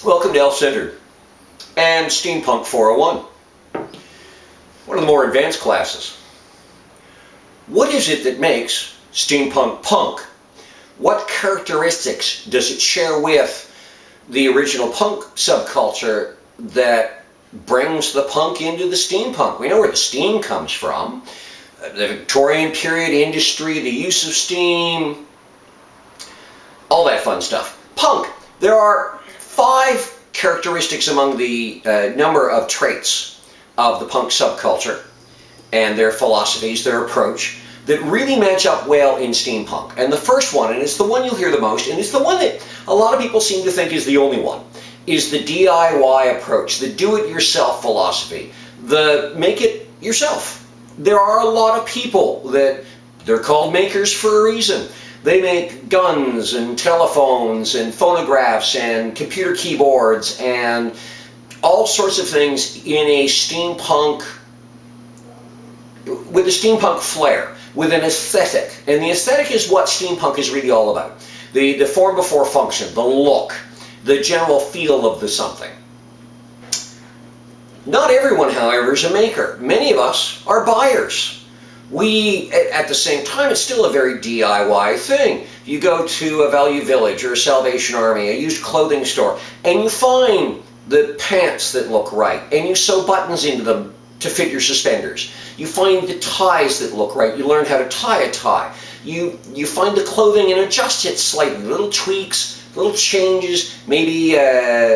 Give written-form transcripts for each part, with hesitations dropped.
Welcome to Elf-Centered and Steampunk 401. One of the more advanced classes. What is it that makes steampunk punk? What characteristics does it share with the original punk subculture that brings the punk into the steampunk? We know where the steam comes from. The Victorian period industry, the use of steam, all that fun stuff. Punk. There are 5 characteristics among the number of traits of the punk subculture and their philosophies, their approach, that really match up well in steampunk. And the first one, and it's the one you'll hear the most, and it's the one that a lot of people seem to think is the only one, is the DIY approach, the do-it-yourself philosophy, the make it yourself. There are a lot of people that they're called makers for a reason. They make guns and telephones and phonographs and computer keyboards and all sorts of things in a steampunk, with a steampunk flair, with an aesthetic. And the aesthetic is what steampunk is really all about. The form before function, the look, the general feel of the something. Not everyone, however, is a maker. Many of us are buyers. We, at the same time, it's still a very DIY thing. You go to a Value Village or a Salvation Army, a used clothing store, and you find the pants that look right, and you sew buttons into them to fit your suspenders. You find the ties that look right. You learn how to tie a tie. You find the clothing and adjust it slightly. Little tweaks, little changes, maybe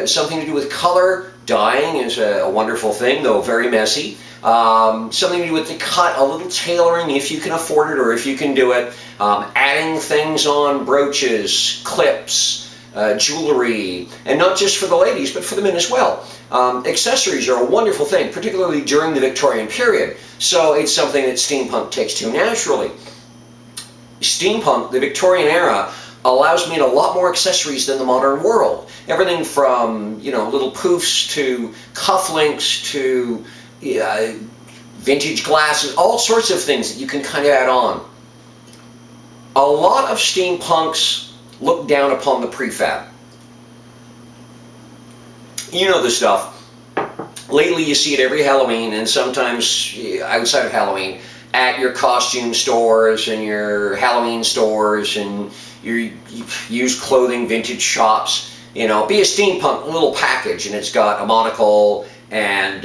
something to do with color. Dyeing is a wonderful thing, though very messy. Something to do with the cut, a little tailoring if you can afford it or if you can do it. Adding things on brooches, clips, jewelry, and not just for the ladies, but for the men as well. Accessories are a wonderful thing, particularly during the Victorian period. So it's something that steampunk takes to naturally. Steampunk, the Victorian era, allows me a lot more accessories than the modern world. Everything from, little poofs to cufflinks to vintage glasses, all sorts of things that you can kind of add on. A lot of steampunks look down upon the prefab. You know the stuff. Lately you see it every Halloween, and sometimes outside of Halloween at your costume stores and your Halloween stores and your used clothing vintage shops. Be a steampunk little package, and it's got a monocle and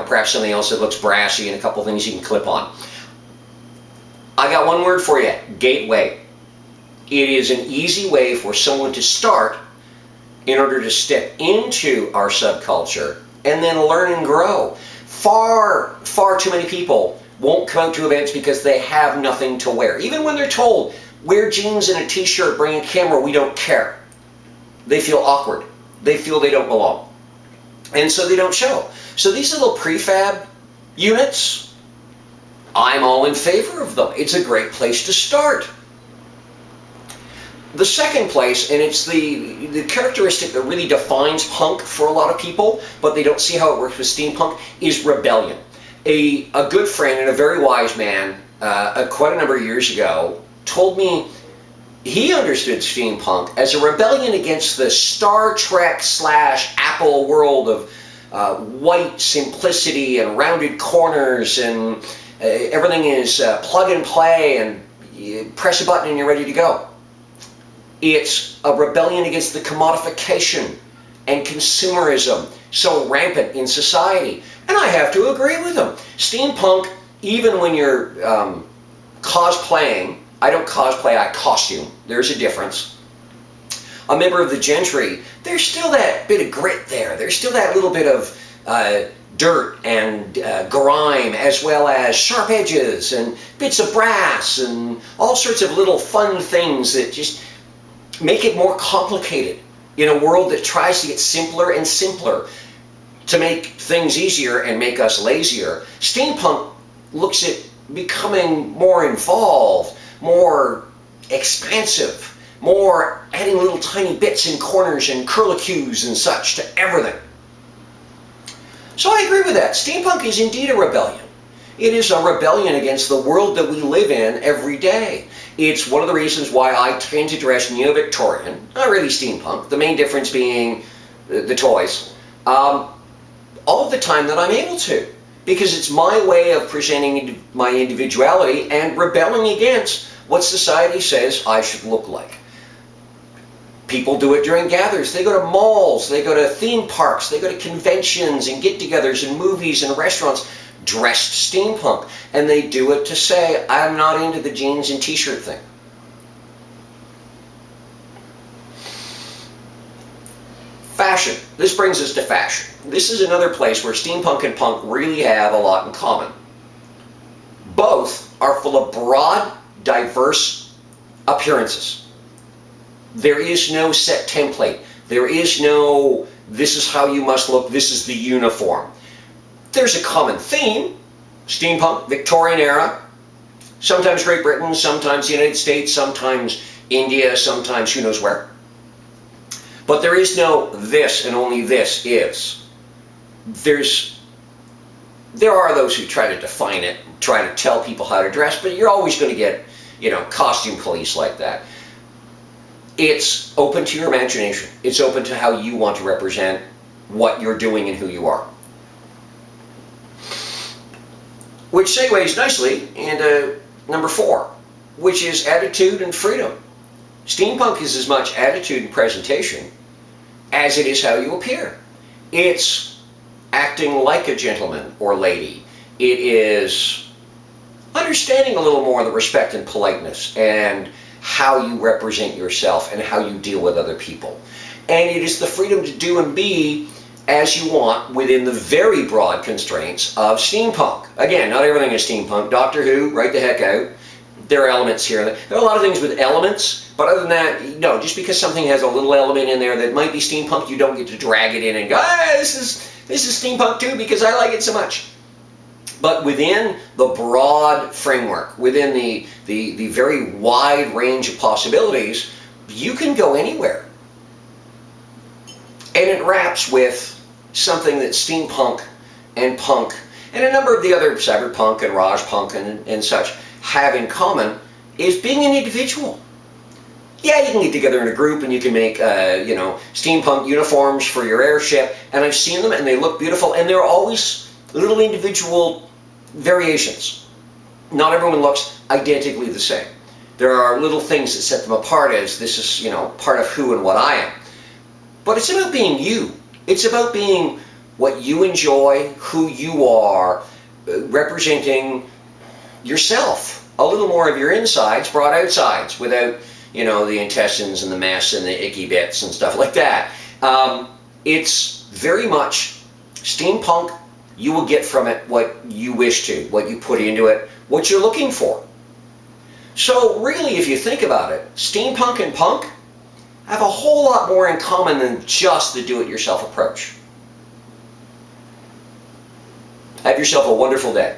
perhaps something else that looks brassy and a couple things you can clip on. I got one word for you: gateway. It is an easy way for someone to start in order to step into our subculture and then learn and grow. Far too many people won't come out to events because they have nothing to wear. Even when they're told, wear jeans and a t-shirt, bring a camera, we don't care. They feel awkward. They feel they don't belong. And so they don't show. So these little prefab units, I'm all in favor of them. It's a great place to start. The second place, and it's the characteristic that really defines punk for a lot of people, but they don't see how it works with steampunk, is rebellion. A good friend and a very wise man, quite a number of years ago, told me he understood steampunk as a rebellion against the Star Trek / Apple world of white simplicity and rounded corners, and everything is plug and play, and you press a button and you're ready to go. It's a rebellion against the commodification and consumerism so rampant in society. And I have to agree with him. Steampunk, even when you're cosplaying, I don't cosplay, I costume. There's a difference. A member of the gentry, there's still that bit of grit there. There's still that little bit of dirt and grime, as well as sharp edges and bits of brass and all sorts of little fun things that just make it more complicated in a world that tries to get simpler and simpler to make things easier and make us lazier. Steampunk looks at becoming more involved, more expansive, more adding little tiny bits and corners and curlicues and such to everything. So I agree with that. Steampunk is indeed a rebellion. It is a rebellion against the world that we live in every day. It's one of the reasons why I tend to dress neo-Victorian, not really steampunk, the main difference being the toys, all the time that I'm able to, because it's my way of presenting my individuality and rebelling against what society says I should look like. People do it during gatherings. They go to malls, they go to theme parks, they go to conventions and get-togethers and movies and restaurants dressed steampunk. And they do it to say, I'm not into the jeans and t-shirt thing. Fashion. This brings us to fashion. This is another place where steampunk and punk really have a lot in common. Both are full of broad, diverse appearances. There is no set template. There is no, this is how you must look, this is the uniform. There's a common theme, steampunk, Victorian era, sometimes Great Britain, sometimes the United States, sometimes India, sometimes who knows where. But there is no this and only this is. There are those who try to define it, try to tell people how to dress, but you're always going to get, costume police like that. It's open to your imagination. It's open to how you want to represent what you're doing and who you are. Which segues nicely into number 4, which is attitude and freedom. Steampunk is as much attitude and presentation as it is how you appear. It's acting like a gentleman or lady. It is understanding a little more of the respect and politeness and how you represent yourself and how you deal with other people. And it is the freedom to do and be as you want within the very broad constraints of steampunk. Again, not everything is steampunk. Doctor Who, right the heck out. There are elements here. There are a lot of things with elements, but other than that, no, just because something has a little element in there that might be steampunk, you don't get to drag it in and go, this is steampunk too because I like it so much. But within the broad framework, within the very wide range of possibilities, you can go anywhere. And it wraps with something that steampunk and punk and a number of the other cyberpunk and rajpunk and such have in common is being an individual. Yeah, you can get together in a group and you can make, steampunk uniforms for your airship, and I've seen them and they look beautiful, and they're always little individual variations. Not everyone looks identically the same. There are little things that set them apart as this is, part of who and what I am. But it's about being you. It's about being what you enjoy, who you are, representing yourself. A little more of your insides brought outsides without, the intestines and the mess and the icky bits and stuff like that. It's very much steampunk. You will get from it what you wish to, what you put into it, what you're looking for. So really, if you think about it, steampunk and punk have a whole lot more in common than just the do-it-yourself approach. Have yourself a wonderful day.